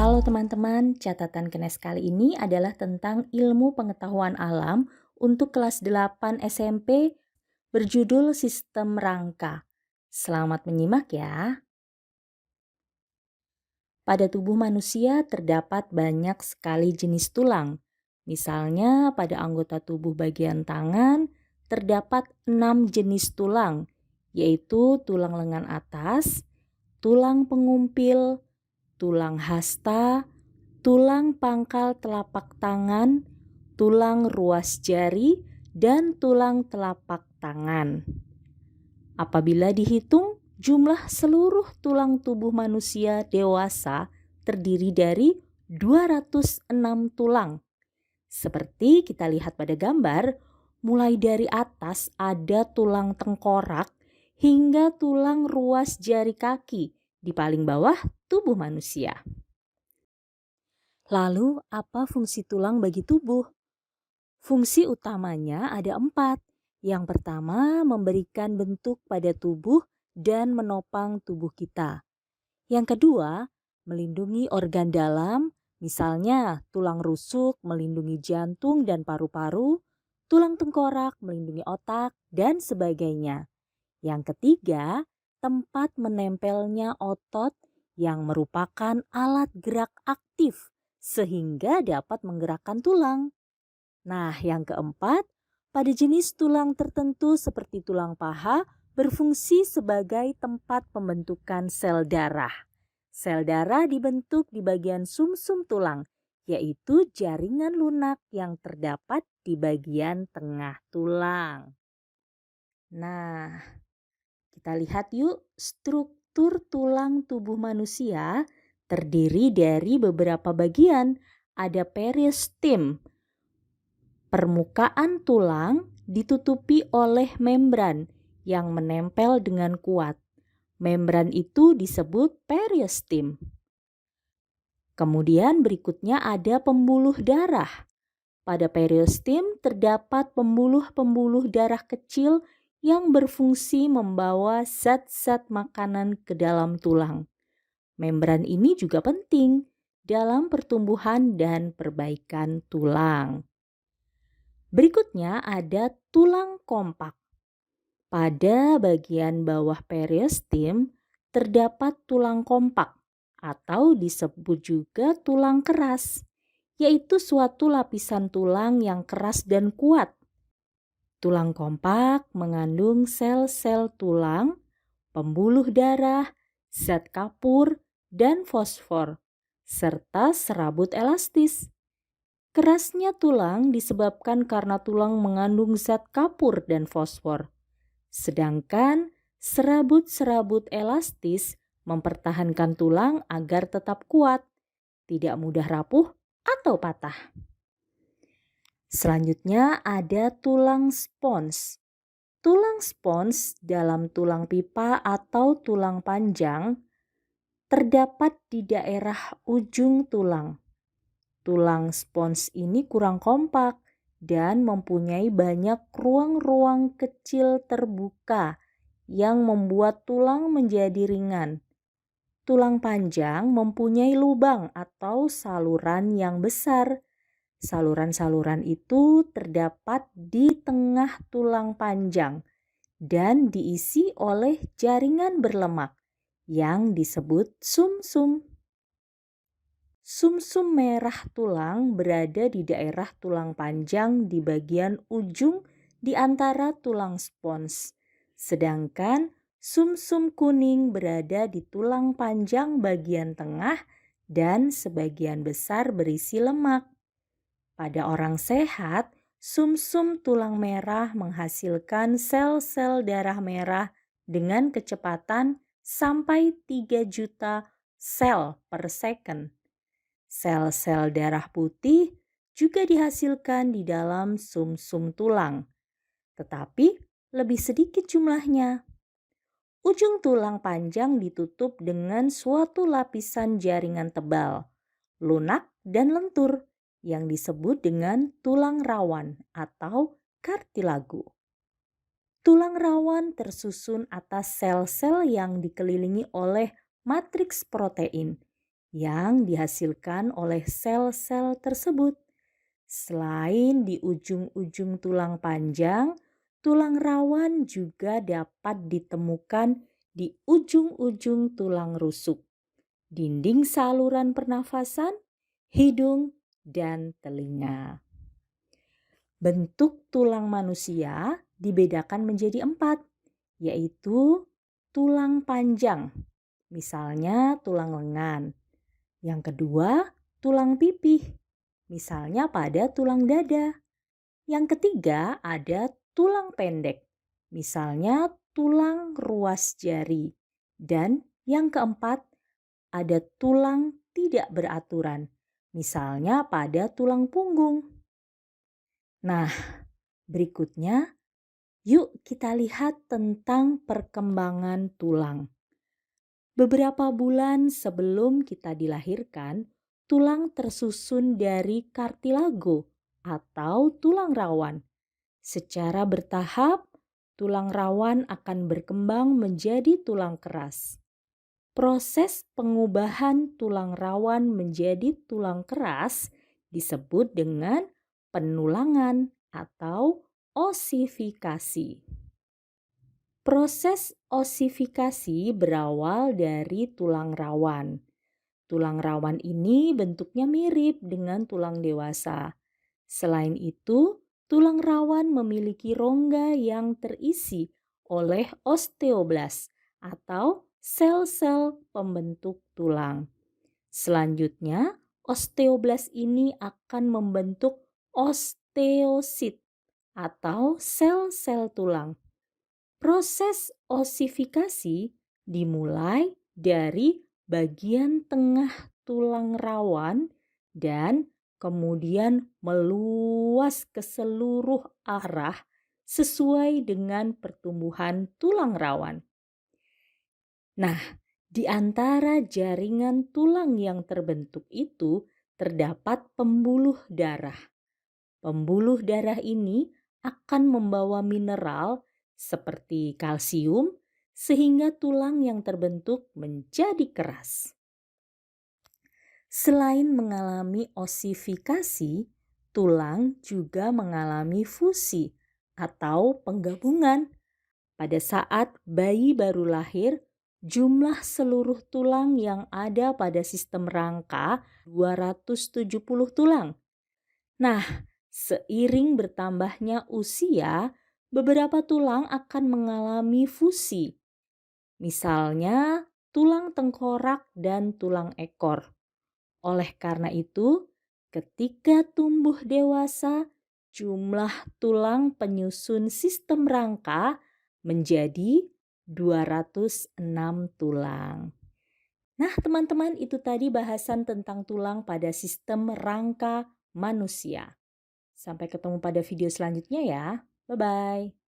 Halo teman-teman, catatan kenes kali ini adalah tentang ilmu pengetahuan alam untuk kelas 8 SMP berjudul Sistem Rangka. Selamat menyimak ya. Pada tubuh manusia terdapat banyak sekali jenis tulang. Misalnya pada anggota tubuh bagian tangan terdapat 6 jenis tulang, yaitu tulang lengan atas, tulang pengumpil, tulang hasta, tulang pangkal telapak tangan, tulang ruas jari, dan tulang telapak tangan. Apabila dihitung, jumlah seluruh tulang tubuh manusia dewasa terdiri dari 206 tulang. Seperti kita lihat pada gambar, mulai dari atas ada tulang tengkorak hingga tulang ruas jari kaki di paling bawah tubuh manusia. Lalu, apa fungsi tulang bagi tubuh? Fungsi utamanya ada 4. Yang pertama, memberikan bentuk pada tubuh dan menopang tubuh kita. Yang kedua, melindungi organ dalam, misalnya tulang rusuk melindungi jantung dan paru-paru, tulang tengkorak melindungi otak, dan sebagainya. Yang ketiga, tempat menempelnya otot yang merupakan alat gerak aktif sehingga dapat menggerakkan tulang. Nah, yang keempat, pada jenis tulang tertentu seperti tulang paha berfungsi sebagai tempat pembentukan sel darah. Sel darah dibentuk di bagian sumsum tulang, yaitu jaringan lunak yang terdapat di bagian tengah tulang. Nah, kita lihat yuk, struktur tulang tubuh manusia terdiri dari beberapa bagian. Ada peristem. Permukaan tulang ditutupi oleh membran yang menempel dengan kuat. Membran itu disebut peristem. Kemudian berikutnya ada pembuluh darah. Pada peristem terdapat pembuluh-pembuluh darah kecil yang berfungsi membawa zat-zat makanan ke dalam tulang. Membran ini juga penting dalam pertumbuhan dan perbaikan tulang. Berikutnya ada tulang kompak. Pada bagian bawah peristem terdapat tulang kompak atau disebut juga tulang keras, yaitu suatu lapisan tulang yang keras dan kuat. Tulang kompak mengandung sel-sel tulang, pembuluh darah, zat kapur, dan fosfor, serta serabut elastis. Kerasnya tulang disebabkan karena tulang mengandung zat kapur dan fosfor. Sedangkan serabut-serabut elastis mempertahankan tulang agar tetap kuat, tidak mudah rapuh atau patah. Selanjutnya ada tulang spons. Tulang spons dalam tulang pipa atau tulang panjang terdapat di daerah ujung tulang. Tulang spons ini kurang kompak dan mempunyai banyak ruang-ruang kecil terbuka yang membuat tulang menjadi ringan. Tulang panjang mempunyai lubang atau saluran yang besar. Saluran-saluran itu terdapat di tengah tulang panjang dan diisi oleh jaringan berlemak yang disebut sumsum. Sumsum merah tulang berada di daerah tulang panjang di bagian ujung di antara tulang spons. Sedangkan sumsum kuning berada di tulang panjang bagian tengah dan sebagian besar berisi lemak. Pada orang sehat, sumsum tulang merah menghasilkan sel-sel darah merah dengan kecepatan sampai 3 juta sel per second. Sel-sel darah putih juga dihasilkan di dalam sumsum tulang, tetapi lebih sedikit jumlahnya. Ujung tulang panjang ditutup dengan suatu lapisan jaringan tebal, lunak dan lentur yang disebut dengan tulang rawan atau kartilagu. Tulang rawan tersusun atas sel-sel yang dikelilingi oleh matriks protein yang dihasilkan oleh sel-sel tersebut. Selain di ujung-ujung tulang panjang, tulang rawan juga dapat ditemukan di ujung-ujung tulang rusuk, dinding saluran pernafasan, hidung, dan telinga. Bentuk tulang manusia dibedakan menjadi 4, yaitu tulang panjang, misalnya tulang lengan. Yang kedua, tulang pipih, misalnya pada tulang dada. Yang ketiga, ada tulang pendek, misalnya tulang ruas jari. Dan yang keempat, ada tulang tidak beraturan, misalnya pada tulang punggung. Nah, berikutnya yuk kita lihat tentang perkembangan tulang. Beberapa bulan sebelum kita dilahirkan, tulang tersusun dari kartilago atau tulang rawan. Secara bertahap, tulang rawan akan berkembang menjadi tulang keras. Proses pengubahan tulang rawan menjadi tulang keras disebut dengan penulangan atau osifikasi. Proses osifikasi berawal dari tulang rawan. Tulang rawan ini bentuknya mirip dengan tulang dewasa. Selain itu, tulang rawan memiliki rongga yang terisi oleh osteoblas atau sel-sel pembentuk tulang. Selanjutnya, osteoblas ini akan membentuk osteosit atau sel-sel tulang. Proses osifikasi dimulai dari bagian tengah tulang rawan dan kemudian meluas ke seluruh arah sesuai dengan pertumbuhan tulang rawan. Nah, di antara jaringan tulang yang terbentuk itu terdapat pembuluh darah. Pembuluh darah ini akan membawa mineral seperti kalsium sehingga tulang yang terbentuk menjadi keras. Selain mengalami osifikasi, tulang juga mengalami fusi atau penggabungan. Pada saat bayi baru lahir, jumlah seluruh tulang yang ada pada sistem rangka 270 tulang. Nah, seiring bertambahnya usia, beberapa tulang akan mengalami fusi. Misalnya, tulang tengkorak dan tulang ekor. Oleh karena itu, ketika tumbuh dewasa, jumlah tulang penyusun sistem rangka menjadi 206 tulang. Nah, teman-teman, itu tadi bahasan tentang tulang pada sistem rangka manusia. Sampai ketemu pada video selanjutnya ya. Bye-bye.